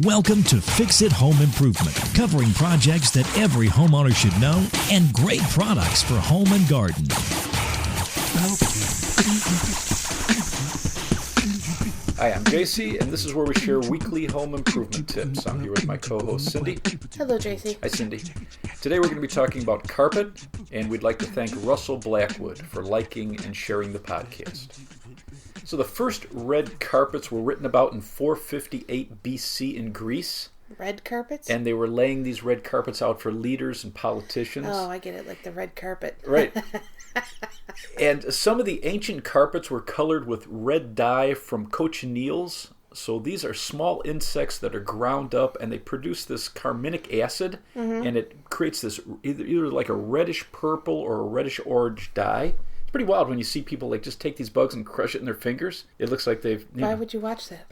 Welcome to Fix It Home Improvement, covering projects that every homeowner should know and great products for home and garden. Hi, I'm JC, and this is where we share weekly home improvement tips. I'm here with my co-host, Cindy. Hello, JC. Hi, Cindy. Today we're going to be talking about carpet, and we'd like to thank Russell Blackwood for liking and sharing the podcast. So the first red carpets were written about in 458 BC in Greece. Red carpets? And they were laying these red carpets out for leaders and politicians. Oh, I get it, like the red carpet. Right. And some of the ancient carpets were colored with red dye from cochineals. So these are small insects that are ground up, and they produce this carminic acid, and it creates this either like a reddish purple or a reddish orange dye. It's pretty wild when you see people like just take these bugs and crush it in their fingers. It looks like they've... Why would you watch that?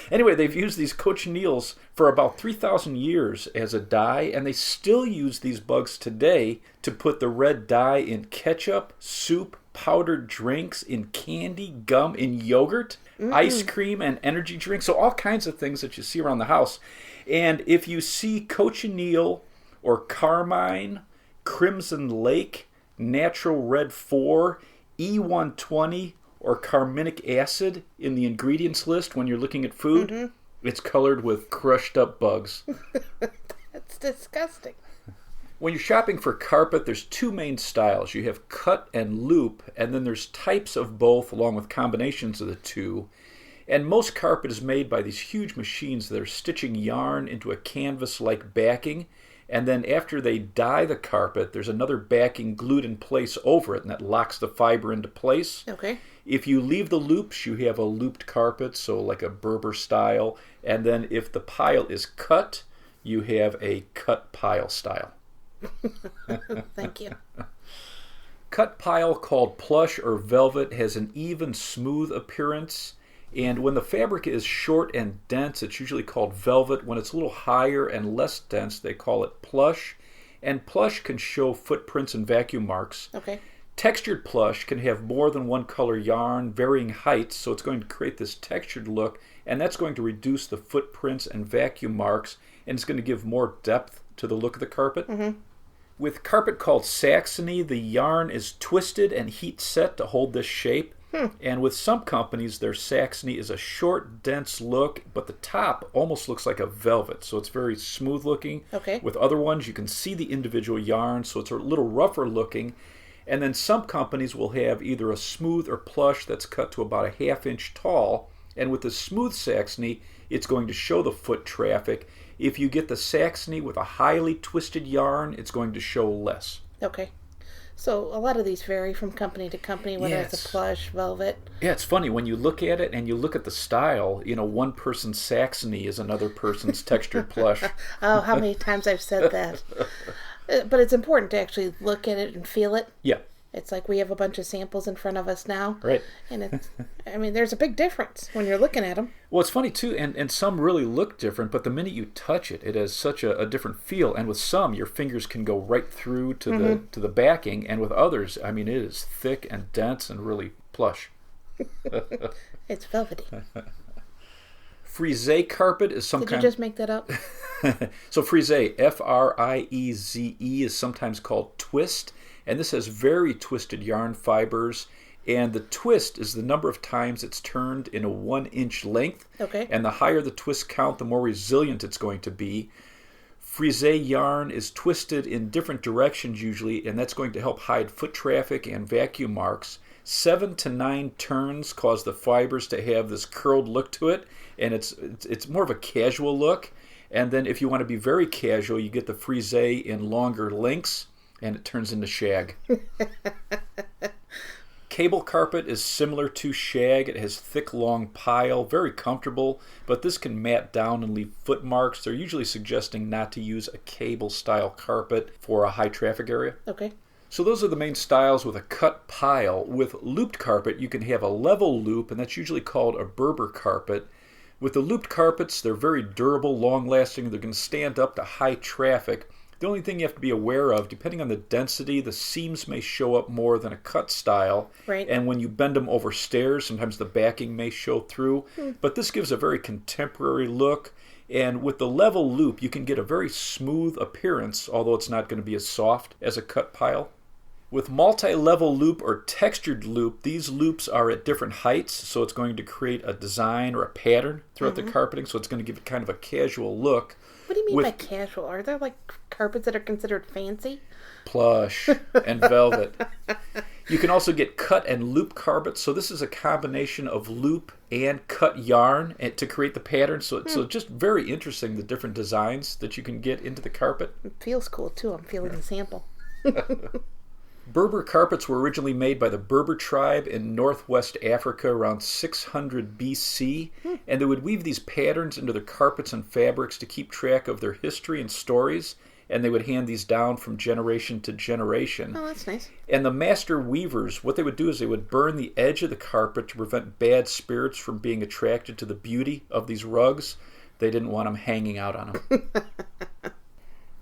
Anyway, they've used these cochineals for about 3,000 years as a dye, and they still use these bugs today to put the red dye in ketchup, soup, powdered drinks, in candy, gum, in yogurt, ice cream, and energy drinks. So all kinds of things that you see around the house. And if you see cochineal or carmine, crimson lake, natural red 4, E120, or carminic acid in the ingredients list when you're looking at food, it's colored with crushed up bugs. That's disgusting. When you're shopping for carpet, there's two main styles. You have cut and loop, and then there's types of both along with combinations of the two. And most carpet is made by these huge machines that are stitching yarn into a canvas-like backing, and then after they dye the carpet, there's another backing glued in place over it, and that locks the fiber into place. Okay. If you leave the loops, you have a looped carpet, so like a Berber style. And then if the pile is cut, you have a cut pile style. Thank you. Cut pile, called plush or velvet, has an even, smooth appearance. And when the fabric is short and dense, it's usually called velvet. When it's a little higher and less dense, they call it plush. And plush can show footprints and vacuum marks. Okay. Textured plush can have more than one color yarn, varying heights, so it's going to create this textured look, and that's going to reduce the footprints and vacuum marks, and it's going to give more depth to the look of the carpet. With carpet called Saxony, the yarn is twisted and heat set to hold this shape. And with some companies, their Saxony is a short, dense look, but the top almost looks like a velvet, so it's very smooth looking. Okay. With other ones, you can see the individual yarn, so it's a little rougher looking. And then some companies will have either a smooth or plush that's cut to about a half-inch tall. And with the smooth Saxony, it's going to show the foot traffic. If you get the Saxony with a highly twisted yarn, it's going to show less. Okay. So a lot of these vary from company to company, whether it's a plush, velvet. Yeah, it's funny. When you look at it and you look at the style, you know, one person's Saxony is another person's textured plush. Oh, how many times I've said that. But it's important to actually look at it and feel it. Yeah. It's like we have a bunch of samples in front of us now. Right. And it's, I mean, there's a big difference when you're looking at them. Well, it's funny, too, and some really look different, but the minute you touch it, it has such a different feel. And with some, your fingers can go right through to the backing, and with others, I mean, it is thick and dense and really plush. It's velvety. Frise carpet is some Did kind... you just make that up? So frise, F-R-I-E-Z-E, is sometimes called twist, and this has very twisted yarn fibers, and the twist is the number of times it's turned in a 1-inch length. Okay. And the higher the twist count, the more resilient it's going to be. Frise yarn is twisted in different directions usually, and that's going to help hide foot traffic and vacuum marks. 7 to 9 turns cause the fibers to have this curled look to it, and it's more of a casual look. And then if you want to be very casual, you get the frise in longer lengths, and it turns into shag. Cable carpet is similar to shag. It has thick, long pile, very comfortable, but this can mat down and leave foot marks. They're usually suggesting not to use a cable-style carpet for a high-traffic area. Okay. So those are the main styles with a cut pile. With looped carpet, you can have a level loop, and that's usually called a Berber carpet. With the looped carpets, they're very durable, long-lasting. They're going to stand up to high traffic. The only thing you have to be aware of, depending on the density, the seams may show up more than a cut style. Right. And when you bend them over stairs, sometimes the backing may show through. But this gives a very contemporary look. And with the level loop, you can get a very smooth appearance, although it's not going to be as soft as a cut pile. With multi-level loop or textured loop, these loops are at different heights, so it's going to create a design or a pattern throughout the carpeting, so it's going to give it kind of a casual look. What do you mean by casual? Are there like carpets that are considered fancy? Plush and velvet. You can also get cut and loop carpets. So this is a combination of loop and cut yarn to create the pattern. So just very interesting, the different designs that you can get into the carpet. It feels cool too. I'm feeling the sample. Berber carpets were originally made by the Berber tribe in northwest Africa around 600 BC, and they would weave these patterns into their carpets and fabrics to keep track of their history and stories, and they would hand these down from generation to generation. Oh, that's nice. And the master weavers, what they would do is they would burn the edge of the carpet to prevent bad spirits from being attracted to the beauty of these rugs. They didn't want them hanging out on them.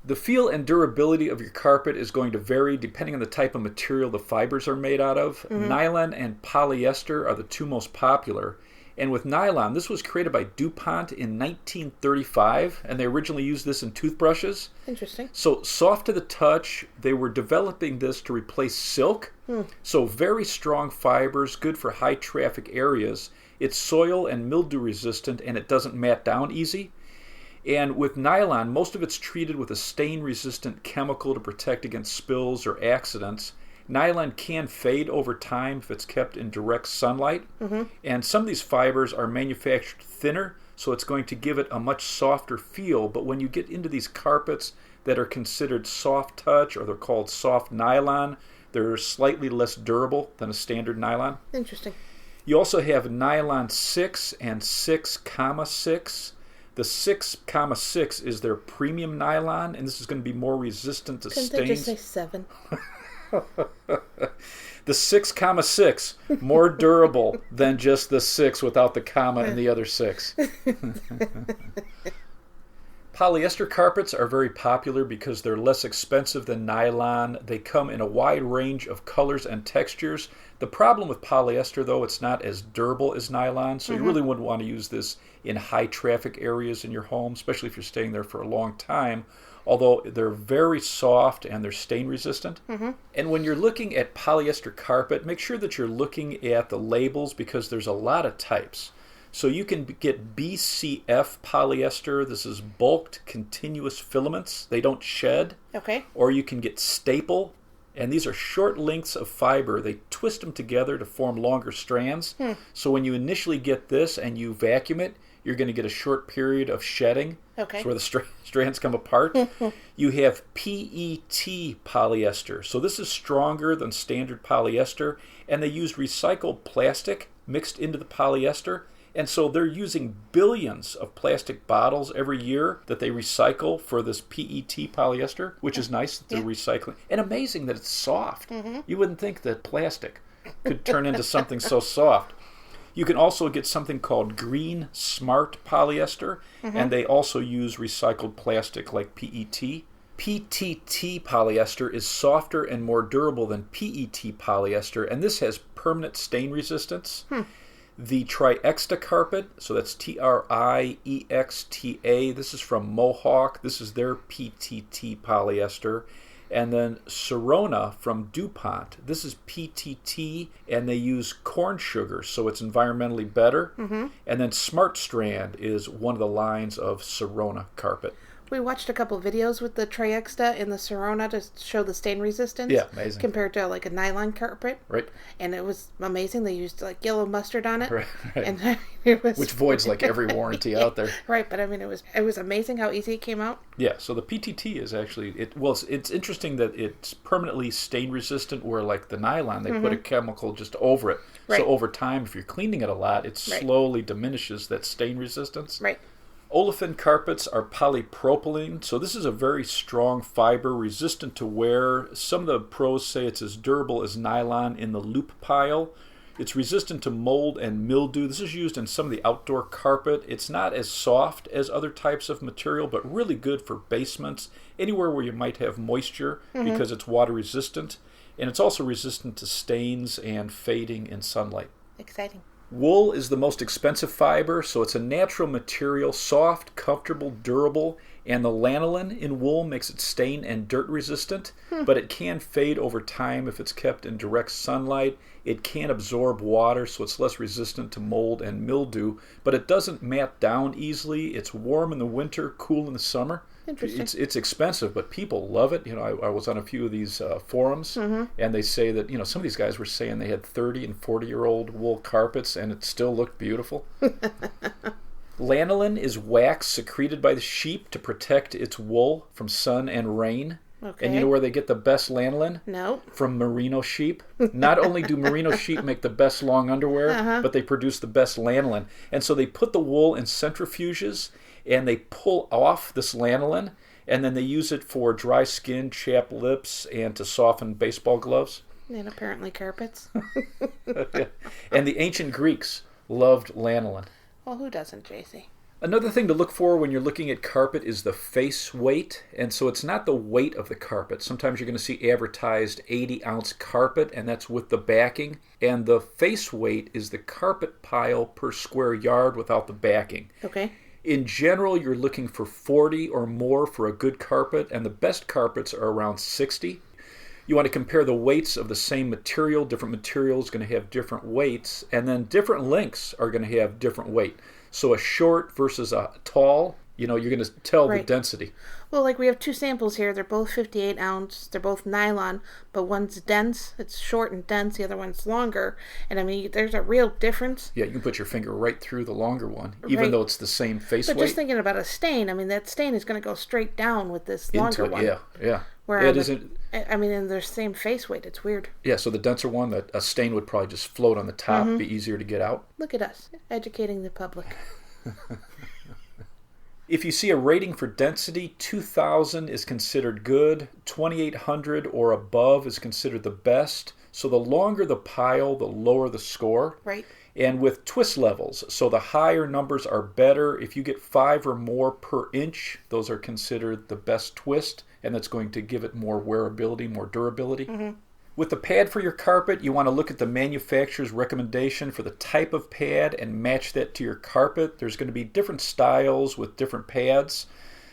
The feel and durability of your carpet is going to vary depending on the type of material the fibers are made out of. Nylon and polyester are the two most popular. And with nylon, this was created by DuPont in 1935, and they originally used this in toothbrushes. Interesting. So soft to the touch, they were developing this to replace silk. So very strong fibers, good for high traffic areas. It's soil and mildew resistant, and it doesn't mat down easy. And with nylon, most of it's treated with a stain-resistant chemical to protect against spills or accidents. Nylon can fade over time if it's kept in direct sunlight. And some of these fibers are manufactured thinner, so it's going to give it a much softer feel. But when you get into these carpets that are considered soft touch, or they're called soft nylon, they're slightly less durable than a standard nylon. Interesting. You also have nylon 6 and 6,6. The 6,6 is their premium nylon, and this is going to be more resistant to stains. Couldn't they just say 7? The 6,6, more durable than just the 6 without the comma and the other 6. Polyester carpets are very popular because they're less expensive than nylon. They come in a wide range of colors and textures. The problem with polyester, though, it's not as durable as nylon, so you really wouldn't want to use this in high traffic areas in your home, especially if you're staying there for a long time, although they're very soft and they're stain resistant. And when you're looking at polyester carpet, make sure that you're looking at the labels because there's a lot of types. So you can get BCF polyester. This is bulked continuous filaments. They don't shed. Okay. Or you can get staple. And these are short lengths of fiber. They twist them together to form longer strands. So when you initially get this and you vacuum it, you're going to get a short period of shedding. Okay. That's where the strands come apart. You have PET polyester. So this is stronger than standard polyester. And they use recycled plastic mixed into the polyester. And so they're using billions of plastic bottles every year that they recycle for this PET polyester, which is nice that they're recycling. And amazing that it's soft. You wouldn't think that plastic could turn into something so soft. You can also get something called green smart polyester, and they also use recycled plastic like PET. PTT polyester is softer and more durable than PET polyester, and this has permanent stain resistance. The Triexta carpet, so that's TRIEXTA, this is from Mohawk. This is their PTT polyester. And then Sorona from DuPont. This is PTT, and they use corn sugar, so it's environmentally better. And then Smartstrand is one of the lines of Sorona carpet. We watched a couple of videos with the Triexta and the Sorona to show the stain resistance. Yeah, amazing. Compared to like a nylon carpet. Right. And it was amazing. They used like yellow mustard on it. Right. And it was which voids like every warranty out there. Right, but I mean it was amazing how easy it came out. Yeah, so the PTT is actually it's interesting that it's permanently stain resistant, where like the nylon they put a chemical just over it. Right. So over time, if you're cleaning it a lot, it slowly diminishes that stain resistance. Right. Olefin carpets are polypropylene, so this is a very strong fiber, resistant to wear. Some of the pros say it's as durable as nylon in the loop pile. It's resistant to mold and mildew. This is used in some of the outdoor carpet. It's not as soft as other types of material, but really good for basements, anywhere where you might have moisture because it's water resistant. And it's also resistant to stains and fading in sunlight. Exciting. Wool is the most expensive fiber, so it's a natural material, soft, comfortable, durable, and the lanolin in wool makes it stain and dirt resistant, but it can fade over time if it's kept in direct sunlight. It can absorb water, so it's less resistant to mold and mildew, but it doesn't mat down easily. It's warm in the winter, cool in the summer. Interesting. It's expensive, but people love it. I was on a few of these forums, and they say that some of these guys were saying they had 30 and 40-year-old wool carpets, and it still looked beautiful. Lanolin is wax secreted by the sheep to protect its wool from sun and rain. Okay. And you know where they get the best lanolin? No. From merino sheep. Not only do merino sheep make the best long underwear, but they produce the best lanolin. And so they put the wool in centrifuges, and they pull off this lanolin, and then they use it for dry skin, chapped lips, and to soften baseball gloves. And apparently carpets. And the ancient Greeks loved lanolin. Well, who doesn't, JC? Another thing to look for when you're looking at carpet is the face weight. And so it's not the weight of the carpet. Sometimes you're going to see advertised 80-ounce carpet, and that's with the backing. And the face weight is the carpet pile per square yard without the backing. Okay. In general, you're looking for 40 or more for a good carpet, and the best carpets are around 60. You want to compare the weights of the same material. Different materials are going to have different weights, and then different lengths are going to have different weight. So a short versus a tall, you're going to tell the density. Well, like we have two samples here. They're both 58 ounce. They're both nylon, but one's dense. It's short and dense. The other one's longer. And I mean, there's a real difference. Yeah, you can put your finger right through the longer one, even though it's the same face weight. But just thinking about a stain, I mean, that stain is going to go straight down with this longer one. Yeah. Where it isn't. I mean, in their same face weight, it's weird. Yeah, so the denser one, a stain would probably just float on the top, be easier to get out. Look at us, educating the public. If you see a rating for density, 2,000 is considered good, 2,800 or above is considered the best. So the longer the pile, the lower the score. Right. And with twist levels, so the higher numbers are better. If you get 5 or more per inch, those are considered the best twist, and that's going to give it more wearability, more durability. With the pad for your carpet, you want to look at the manufacturer's recommendation for the type of pad and match that to your carpet. There's going to be different styles with different pads.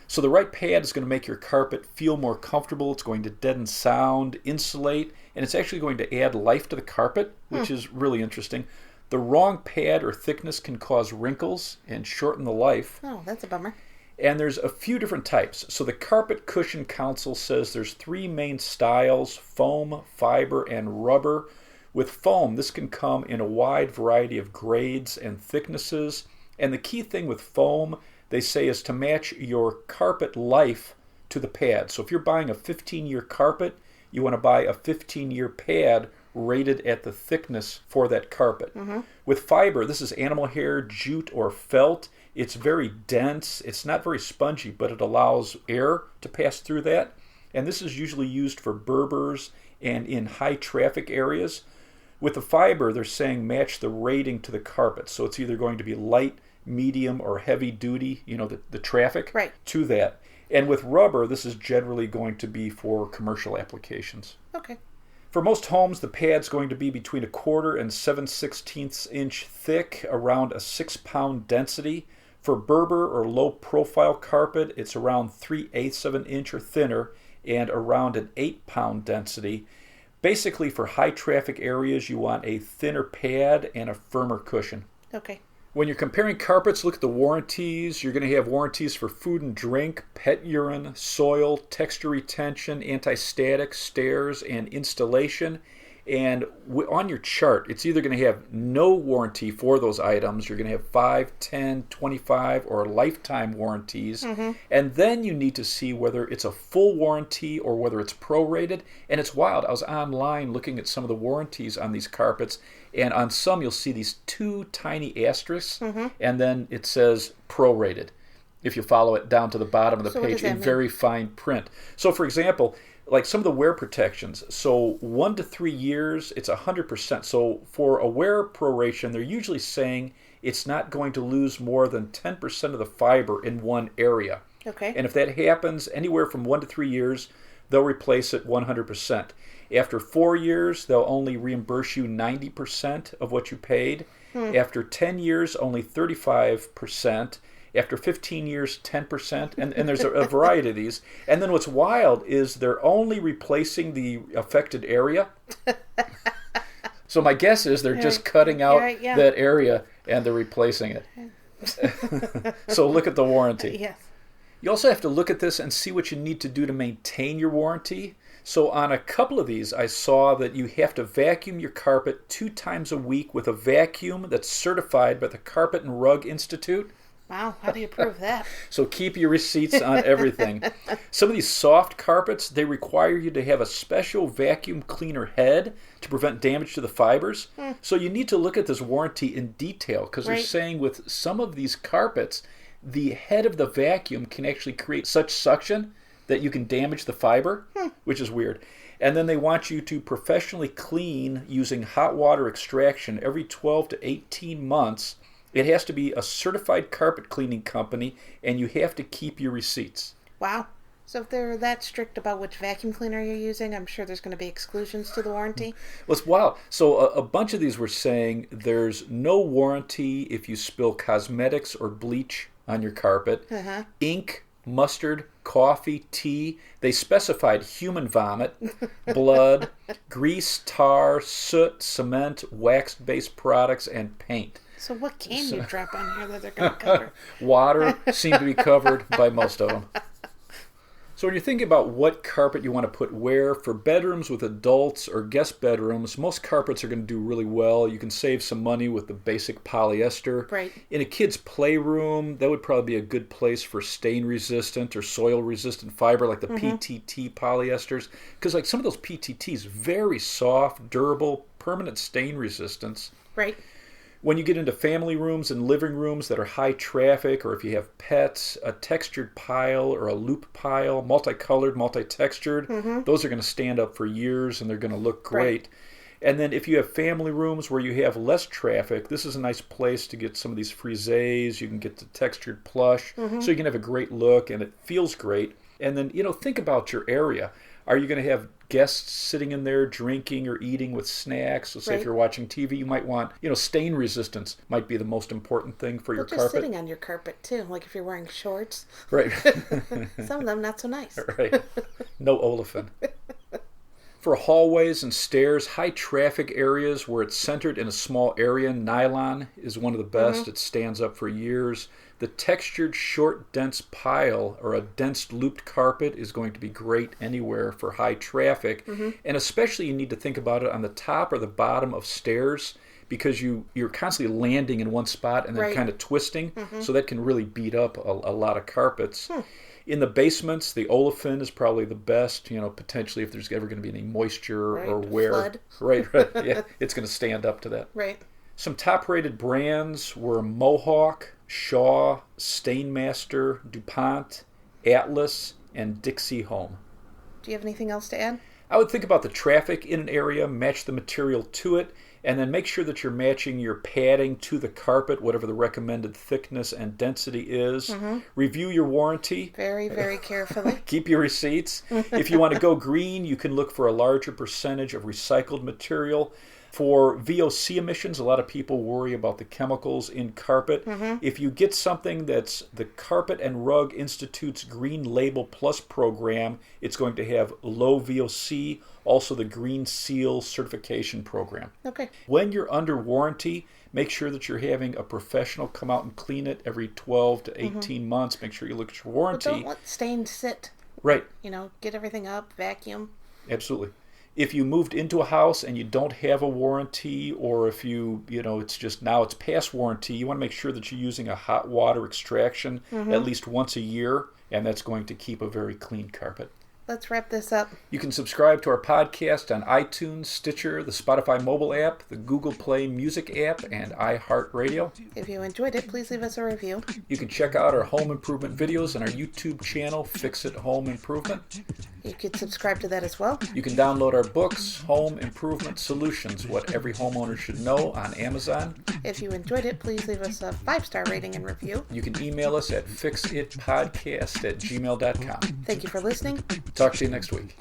So the right pad is going to make your carpet feel more comfortable. It's going to deaden sound, insulate, and it's actually going to add life to the carpet, which is really interesting. The wrong pad or thickness can cause wrinkles and shorten the life. Oh, that's a bummer. And there's a few different types. So the Carpet Cushion Council says there's 3 main styles: foam, fiber, and rubber. With foam, this can come in a wide variety of grades and thicknesses. And the key thing with foam, they say, is to match your carpet life to the pad. So if you're buying a 15-year carpet, you want to buy a 15-year pad rated at the thickness for that carpet. With fiber, this is animal hair, jute, or felt. It's very dense. It's not very spongy, but it allows air to pass through that. And this is usually used for Berbers and in high traffic areas. With the fiber, they're saying match the rating to the carpet. So it's either going to be light, medium, or heavy duty, the traffic to that. And with rubber, this is generally going to be for commercial applications. Okay. For most homes, the pad's going to be between 1/4 and 7/16 inch thick, around a 6-pound density. For Berber or low-profile carpet, it's around 3/8 of an inch or thinner and around an 8-pound density. Basically, for high-traffic areas, you want a thinner pad and a firmer cushion. Okay. When you're comparing carpets, look at the warranties. You're going to have warranties for food and drink, pet urine, soil, texture retention, anti-static, stairs, and installation. And on your chart, it's either going to have no warranty for those items. You're going to have 5, 10, 25, or lifetime warranties. And then you need to see whether it's a full warranty or whether it's prorated. And it's wild. I was online looking at some of the warranties on these carpets. And on some, you'll see these 2 tiny asterisks. And then it says prorated, if you follow it down to the bottom of the page in very fine print. So, for example, like some of the wear protections. So 1 to 3 years, it's 100%. So for a wear proration, they're usually saying it's not going to lose more than 10% of the fiber in one area. Okay. And if that happens anywhere from 1 to 3 years, they'll replace it 100%. After 4 years, they'll only reimburse you 90% of what you paid. After 10 years, only 35%. After 15 years, 10%. And there's a variety of these. And then what's wild is they're only replacing the affected area. So my guess is they're just cutting out that area and they're replacing it. So look at the warranty. Yes. You also have to look at this and see what you need to do to maintain your warranty. So on a couple of these, I saw that you have to vacuum your carpet 2 times a week with a vacuum that's certified by the Carpet and Rug Institute. Wow, how do you prove that? So keep your receipts on everything. Some of these soft carpets, they require you to have a special vacuum cleaner head to prevent damage to the fibers. So you need to look at this warranty in detail because they're saying with some of these carpets, the head of the vacuum can actually create such suction that you can damage the fiber, which is weird. And then they want you to professionally clean using hot water extraction every 12 to 18 months. It has to be a certified carpet cleaning company, and you have to keep your receipts. Wow. So if they're that strict about which vacuum cleaner you're using, I'm sure there's going to be exclusions to the warranty. Well, it's wild. So a bunch of these were saying there's no warranty if you spill cosmetics or bleach on your carpet, ink, mustard, coffee, tea. They specified human vomit, blood, grease, tar, soot, cement, wax-based products, and paint. So what can you drop on here that they're going to cover? Water seem to be covered by most of them. So when you're thinking about what carpet you want to put where, for bedrooms with adults or guest bedrooms, most carpets are going to do really well. You can save some money with the basic polyester. Right. In a kid's playroom, that would probably be a good place for stain-resistant or soil-resistant fiber like the PTT polyesters. Because like some of those PTTs, very soft, durable, permanent stain resistance. Right. When you get into family rooms and living rooms that are high traffic, or if you have pets, a textured pile or a loop pile, multicolored, multi-textured, those are going to stand up for years and they're going to look great. Right. And then if you have family rooms where you have less traffic, this is a nice place to get some of these friezes. You can get the textured plush, so you can have a great look and it feels great. And then, think about your area. Are you going to have guests sitting in there drinking or eating with snacks? So say if you're watching TV, you might want, stain resistance might be the most important thing for your carpet. Just sitting on your carpet too, like if you're wearing shorts. Right. Some of them not so nice. Right. No olefin. For hallways and stairs, high traffic areas where it's centered in a small area, nylon is one of the best. It stands up for years. The textured short dense pile or a dense looped carpet is going to be great anywhere for high traffic. And especially you need to think about it on the top or the bottom of stairs because you're constantly landing in one spot and then kind of twisting. So that can really beat up a lot of carpets. In the basements, the olefin is probably the best, potentially if there's ever going to be any moisture or wear. Flood. Right. Yeah, it's going to stand up to that. Right. Some top-rated brands were Mohawk, Shaw, Stainmaster, DuPont, Atlas, and Dixie Home. Do you have anything else to add? I would think about the traffic in an area, match the material to it, and then make sure that you're matching your padding to the carpet, whatever the recommended thickness and density is. Review your warranty. Very, very carefully. Keep your receipts. If you want to go green, you can look for a larger percentage of recycled material. For VOC emissions, a lot of people worry about the chemicals in carpet. If you get something that's the Carpet and Rug Institute's Green Label Plus program, it's going to have low VOC, also the Green Seal certification program. Okay. When you're under warranty, make sure that you're having a professional come out and clean it every 12 to 18 months. Make sure you look at your warranty. But don't let stains sit. Right. Get everything up, vacuum. Absolutely. If you moved into a house and you don't have a warranty, or if it's just now it's past warranty, you want to make sure that you're using a hot water extraction at least once a year, and that's going to keep a very clean carpet. let's wrap this up. You can subscribe to our podcast on iTunes, Stitcher, the Spotify mobile app, the Google Play Music app, and iHeartRadio. If you enjoyed it, please leave us a review. You can check out our home improvement videos on our YouTube channel, Fix It Home Improvement. You could subscribe to that as well. You can download our books, Home Improvement Solutions, What Every Homeowner Should Know, on Amazon. If you enjoyed it, please leave us a 5-star rating and review. You can email us at fixitpodcast@gmail.com. Thank you for listening. Talk to you next week.